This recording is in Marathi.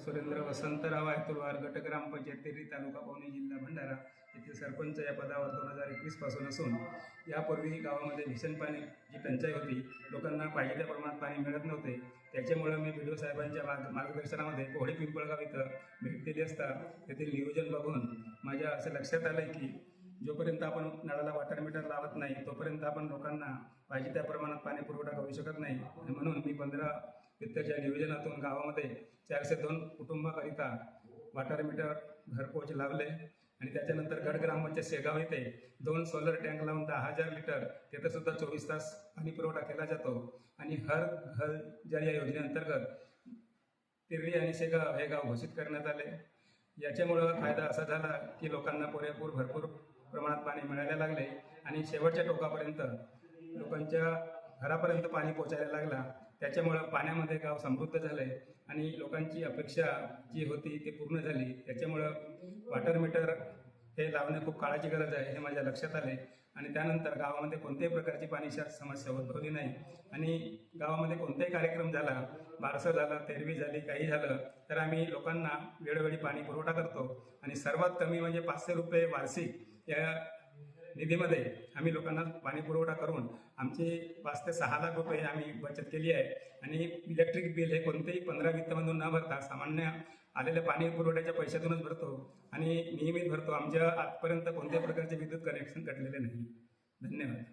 सुरेंद्र वसंतराव आयतुरवार, गट ग्रामपंचायत तेरी, तालुका पवनी, जिल्हा भंडारा येथील सरपंच या पदावर 2021 पासून असून यापूर्वी गावामध्ये भीषण पाण्याची टंचाई होती. लोकांना पाहिजे त्या प्रमाणात पाणी मिळत नव्हते. त्याच्यामुळे मी BDO साहेबांच्या मार्गदर्शनामध्ये कोहळी पिंपळगाव इथं भेट दिली असता तेथील नियोजन बघून माझ्या असं लक्षात आलं की जोपर्यंत आपण नळाला वॉटर मीटर लावत नाही तोपर्यंत आपण लोकांना पाहिजे त्या प्रमाणात पाणी पुरवठा करू शकत नाही. आणि म्हणून मी 15 वित्ताच्या नियोजनातून गावामध्ये 402 कुटुंबाकरिता वॉटर मीटर घरपोच लावले. आणि त्याच्यानंतर गड ग्रामपंचायत शेगाव येथे 2 सोलर टँक लावून 10,000 लिटर तिथं सुद्धा 24 तास पाणी पुरवठा केला जातो. आणि हर घर जल या योजनेअंतर्गत तिरडी आणि शेगाव हे गाव घोषित करण्यात आले. याच्यामुळं फायदा असा झाला की लोकांना भरपूर प्रमाणात पाणी मिळायला लागले आणि शेवटच्या टोकापर्यंत लोकांच्या घरापर्यंत पाणी पोचायला लागला. त्याच्यामुळं पाण्यामध्ये गाव समृद्ध झाले आणि लोकांची अपेक्षा जी होती ती पूर्ण झाली. त्याच्यामुळं वॉटर मीटर हे लावणे खूप काळाची गरज आहे हे माझ्या लक्षात आले. आणि त्यानंतर गावामध्ये कोणत्याही प्रकारची पाण्याची समस्या उद्भवली नाही. आणि गावामध्ये कोणताही कार्यक्रम झाला, बारसं झालं, तेरवी झाली, काही झालं तर आम्ही लोकांना वेळोवेळी पाणी पुरवठा करतो. आणि सर्वात कमी म्हणजे 500 रुपये वार्षिक या निधीमध्ये आम्ही लोकांना पाणी पुरवठा करून आमचे 5 ते 6 लाख रुपये आम्ही बचत केली आहे. आणि इलेक्ट्रिक बिल हे कोणतेही 15 वित्तमधून न भरता सामान्य आलेल्या पाणी पुरवठ्याच्या पैशातूनच भरतो आणि नियमित भरतो. आमच्या आजपर्यंत कोणत्याही प्रकारचे विद्युत कनेक्शन कटलेले नाही. धन्यवाद.